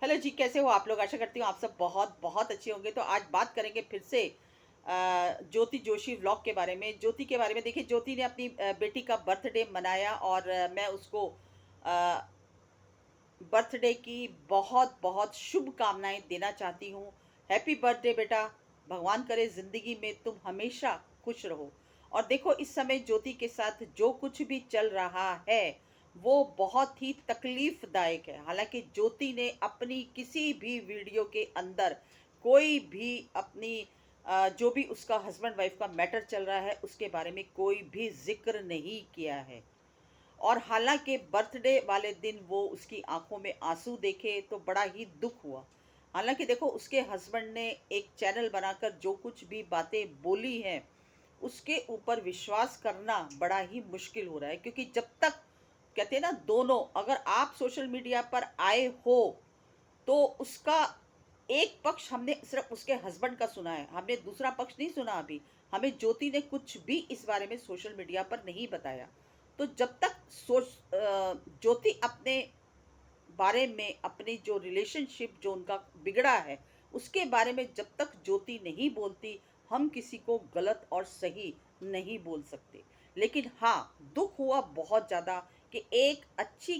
Hello जी, कैसे हो आप लोग? आशा करती हूँ आप सब बहुत बहुत अच्छे होंगे। तो आज बात करेंगे फिर से ज्योति जोशी व्लॉग के बारे में। ज्योति के बारे में देखिए, ज्योति ने अपनी बेटी का बर्थडे मनाया और मैं उसको बर्थडे की बहुत बहुत शुभकामनाएं देना चाहती हूँ। हैप्पी बर्थडे बेटा। भगवान करे ज़िंदगी में तुम हमेशा खुश रहो। और देखो, इस समय ज्योति के साथ जो कुछ भी चल रहा है वो बहुत ही तकलीफदायक है। हालांकि ज्योति ने अपनी किसी भी वीडियो के अंदर कोई भी अपनी जो भी उसका हस्बैंड वाइफ का मैटर चल रहा है उसके बारे में कोई भी जिक्र नहीं किया है। और हालांकि बर्थडे वाले दिन वो उसकी आंखों में आंसू देखे तो बड़ा ही दुख हुआ। हालांकि देखो, उसके हस्बैंड ने एक चैनल बनाकर जो कुछ भी बातें बोली हैं उसके ऊपर विश्वास करना बड़ा ही मुश्किल हो रहा है, क्योंकि जब तक कहते हैं ना, दोनों अगर आप सोशल मीडिया पर आए हो तो उसका एक पक्ष हमने सिर्फ उसके हस्बैंड का सुना है, हमने दूसरा पक्ष नहीं सुना अभी। हमें ज्योति ने कुछ भी इस बारे में सोशल मीडिया पर नहीं बताया। तो जब तक ज्योति अपने बारे में, अपनी जो रिलेशनशिप जो उनका बिगड़ा है उसके बारे में जब तक ज्योति नहीं बोलती, हम किसी को गलत और सही नहीं बोल सकते। लेकिन हाँ, दुख हुआ बहुत ज़्यादा कि एक अच्छी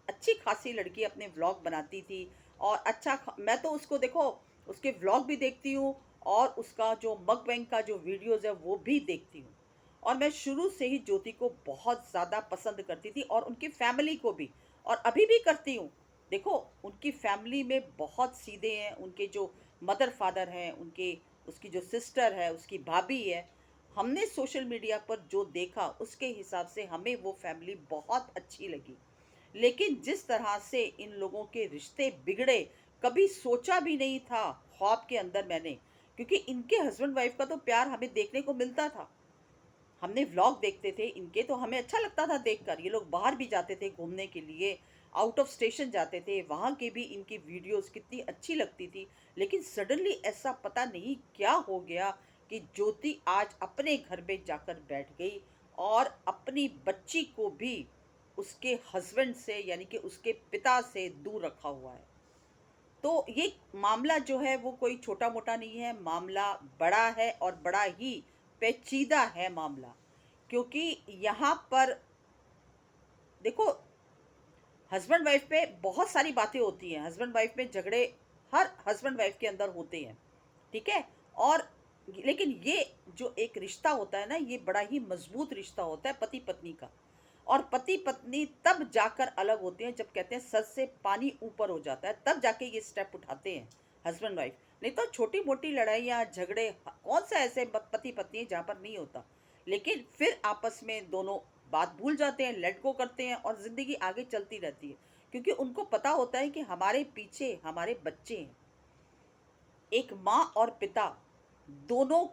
अच्छी खासी लड़की अपने व्लॉग बनाती थी। और मैं तो उसको देखो, उसके व्लॉग भी देखती हूँ और उसका जो मकबैंग का जो वीडियोस है वो भी देखती हूँ। और मैं शुरू से ही ज्योति को बहुत ज़्यादा पसंद करती थी और उनकी फैमिली को भी, और अभी भी करती हूँ। देखो, उनकी फैमिली में बहुत सीधे हैं, उनके जो मदर फादर हैं, उनके उसकी जो सिस्टर है, उसकी भाभी है। हमने सोशल मीडिया पर जो देखा उसके हिसाब से हमें वो फैमिली बहुत अच्छी लगी। लेकिन जिस तरह से इन लोगों के रिश्ते बिगड़े, कभी सोचा भी नहीं था ख्वाब के अंदर मैंने। क्योंकि इनके हस्बैंड वाइफ का तो प्यार हमें देखने को मिलता था। हमने व्लॉग देखते थे इनके, तो हमें अच्छा लगता था देखकर। ये लोग बाहर भी जाते थे घूमने के लिए, आउट ऑफ स्टेशन जाते थे, वहाँ के भी इनकी वीडियोस कितनी अच्छी लगती थी। लेकिन सडनली ऐसा पता नहीं क्या हो गया कि ज्योति आज अपने घर में जाकर बैठ गई और अपनी बच्ची को भी उसके हस्बैंड से, यानी कि उसके पिता से दूर रखा हुआ है। तो ये मामला जो है वो कोई छोटा मोटा नहीं है, मामला बड़ा है और बड़ा ही पेचीदा है मामला। क्योंकि यहाँ पर देखो, हस्बैंड वाइफ पे बहुत सारी बातें होती हैं, हस्बैंड वाइफ में झगड़े हर हस्बैंड वाइफ के अंदर होते हैं, ठीक है। और लेकिन ये जो एक रिश्ता होता है ना, ये बड़ा ही मजबूत रिश्ता होता है पति पत्नी का। और पति पत्नी तब जाकर अलग होते हैं जब कहते हैं सर से पानी ऊपर हो जाता है, तब जाके ये स्टेप उठाते हैं हस्बैंड वाइफ। नहीं तो छोटी मोटी लड़ाइयाँ झगड़े कौन सा ऐसे पति पत्नी है जहाँ पर नहीं होता। लेकिन फिर आपस में दोनों बात भूल जाते हैं, लेट गो करते हैं और ज़िंदगी आगे चलती रहती है। क्योंकि उनको पता होता है कि हमारे पीछे हमारे बच्चे हैं। एक माँ और पिता दोनों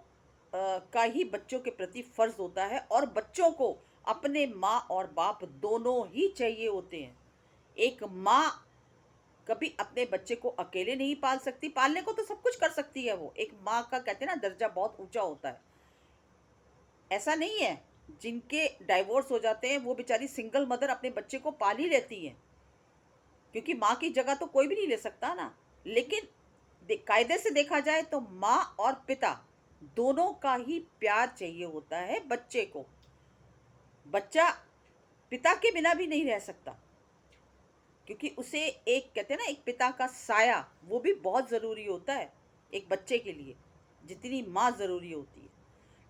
का ही बच्चों के प्रति फर्ज होता है, और बच्चों को अपने माँ और बाप दोनों ही चाहिए होते हैं। एक माँ कभी अपने बच्चे को अकेले नहीं पाल सकती, पालने को तो सब कुछ कर सकती है वो। एक माँ का कहते हैं ना दर्जा बहुत ऊंचा होता है। ऐसा नहीं है, जिनके डाइवोर्स हो जाते हैं वो बेचारी सिंगल मदर अपने बच्चे को पाल ही लेती हैं, क्योंकि माँ की जगह तो कोई भी नहीं ले सकता ना। लेकिन कायदे से देखा जाए तो माँ और पिता दोनों का ही प्यार चाहिए होता है बच्चे को। बच्चा पिता के बिना भी नहीं रह सकता, क्योंकि उसे एक कहते हैं ना, एक पिता का साया वो भी बहुत ज़रूरी होता है एक बच्चे के लिए, जितनी माँ ज़रूरी होती है।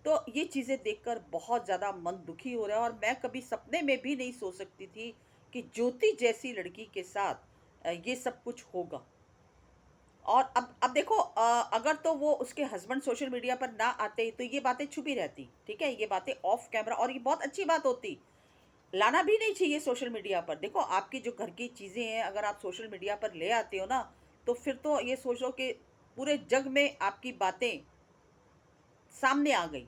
तो ये चीज़ें देखकर बहुत ज़्यादा मन दुखी हो रहा है, और मैं कभी सपने में भी नहीं सोच सकती थी कि ज्योति जैसी लड़की के साथ ये सब कुछ होगा। और अब देखो, अगर तो वो उसके हस्बैंड सोशल मीडिया पर ना आते तो ये बातें छुपी रहती, ठीक है, ये बातें ऑफ कैमरा, और ये बहुत अच्छी बात होती। लाना भी नहीं चाहिए सोशल मीडिया पर। देखो, आपकी जो घर की चीज़ें हैं अगर आप सोशल मीडिया पर ले आते हो ना, तो फिर तो ये सोचो कि पूरे जग में आपकी बातें सामने आ गई,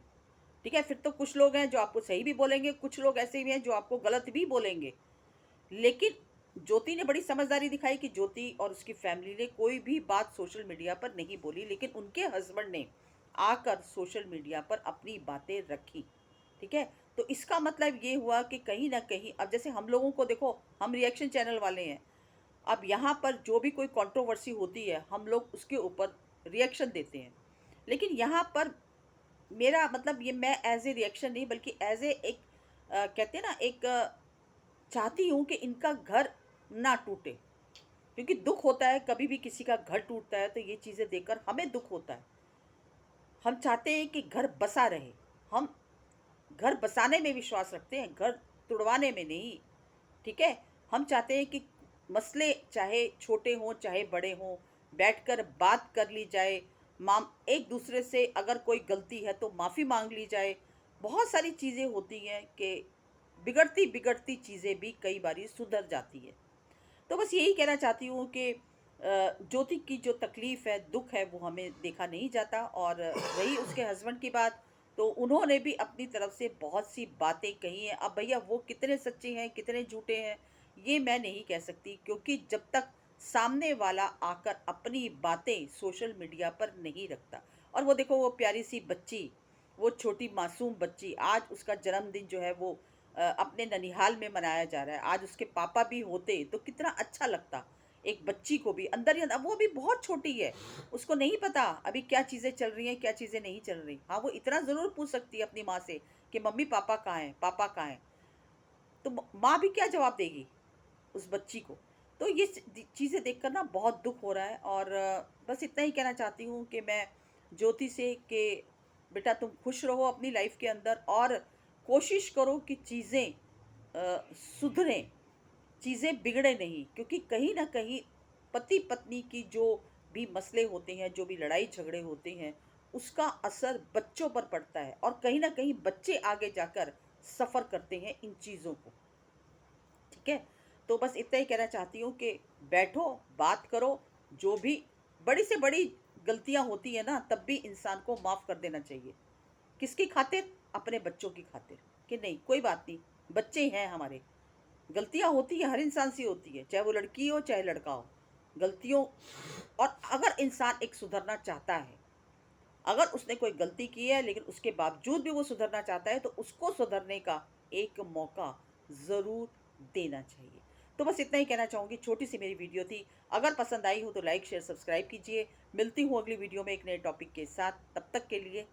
ठीक है। फिर तो कुछ लोग हैं जो आपको सही भी बोलेंगे, कुछ लोग ऐसे भी हैं जो आपको गलत भी बोलेंगे। लेकिन ज्योति ने बड़ी समझदारी दिखाई कि ज्योति और उसकी फैमिली ने कोई भी बात सोशल मीडिया पर नहीं बोली, लेकिन उनके हस्बैंड ने आकर सोशल मीडिया पर अपनी बातें रखी, ठीक है। तो इसका मतलब ये हुआ कि कहीं ना कहीं, अब जैसे हम लोगों को देखो, हम रिएक्शन चैनल वाले हैं, अब यहाँ पर जो भी कोई कंट्रोवर्सी होती है, हम लोग उसके ऊपर रिएक्शन देते हैं। लेकिन यहाँ पर मेरा मतलब ये मैं एज़ ए रिएक्शन नहीं बल्कि एज़ ए एक कहते हैं ना एक चाहती हूँ कि इनका घर ना टूटे। क्योंकि दुःख होता है, कभी भी किसी का घर टूटता है तो ये चीज़ें देखकर हमें दुःख होता है। हम चाहते हैं कि घर बसा रहे। हम घर बसाने में विश्वास रखते हैं, घर तुड़वाने में नहीं, ठीक है? हम चाहते हैं कि मसले चाहे छोटे हों, चाहे बड़े हों, बैठकर बात कर ली जाए। माम एक-दूसरे से अगर कोई गलती है तो माफ़ी माँग ली जाए। बहुत सारी चीज़ें होती हैं कि बिगड़ती-बिगड़ती चीज़ें भी कई बारी सुधर जाती हैं। तो बस यही कहना चाहती हूँ कि ज्योति की जो तकलीफ़ है, दुःख है, वो हमें देखा नहीं जाता। और रही उसके हस्बैंड की बात, तो उन्होंने भी अपनी तरफ से बहुत सी बातें कही हैं। अब भैया वो कितने सच्चे हैं, कितने झूठे हैं, ये मैं नहीं कह सकती, क्योंकि जब तक सामने वाला आकर अपनी बातें सोशल मीडिया पर नहीं रखता। और वो देखो, वो प्यारी-सी बच्ची, वो छोटी मासूम बच्ची, आज उसका जन्मदिन जो है वो अपने ननिहाल में मनाया जा रहा है। आज उसके पापा भी होते तो कितना अच्छा लगता। एक बच्ची को भी अंदर ही अंदर, वो अभी बहुत छोटी है, उसको नहीं पता अभी क्या चीज़ें चल रही हैं, क्या चीज़ें नहीं चल रही। हाँ, वो इतना ज़रूर पूछ सकती है अपनी माँ से कि मम्मी पापा कहाँ हैं? पापा कहाँ हैं? तो माँ भी क्या जवाब देगी उस बच्ची को? तो ये चीज़ें देखकर ना बहुत दुःख हो रहा है। और बस इतना ही कहना चाहती हूँ कि मैं ज्योति से कि बेटा तुम खुश रहो अपनी लाइफ के अंदर, और कोशिश करो कि चीज़ें सुधरें, चीज़ें बिगड़े नहीं। क्योंकि कहीं न कहीं पति-पत्नी की जो भी मसले होते हैं, जो भी लड़ाई-झगड़े होते हैं, उसका असर बच्चों पर पड़ता है और कहीं न कहीं बच्चे आगे जाकर सफ़र करते हैं इन चीज़ों को। ठीक है? तो बस इतना ही कहना चाहती हूँ कि बैठो, बात करो, जो भी बड़ी से बड़ी गलतियाँ होती हैं ना, तब भी इंसान को माफ़ कर देना चाहिए। किसकी खातिर? अपने बच्चों की खातिर, कि नहीं कोई बात नहीं, बच्चे हैं हमारे, गलतियाँ होती हैं, हर इंसान से होती है, चाहे वो लड़की हो, चाहे लड़का हो। गलतियों और अगर इंसान एक सुधरना चाहता है, अगर उसने कोई गलती की है लेकिन उसके बावजूद भी वो सुधरना चाहता है, तो उसको सुधरने का एक मौका ज़रूर देना चाहिए। तो बस इतना ही कहना चाहूँगी, छोटी-सी मेरी वीडियो थी। अगर पसंद आई हो तो लाइक, शेयर, सब्सक्राइब कीजिए। मिलती हूँ अगली वीडियो में एक नए टॉपिक के साथ। तब तक के लिए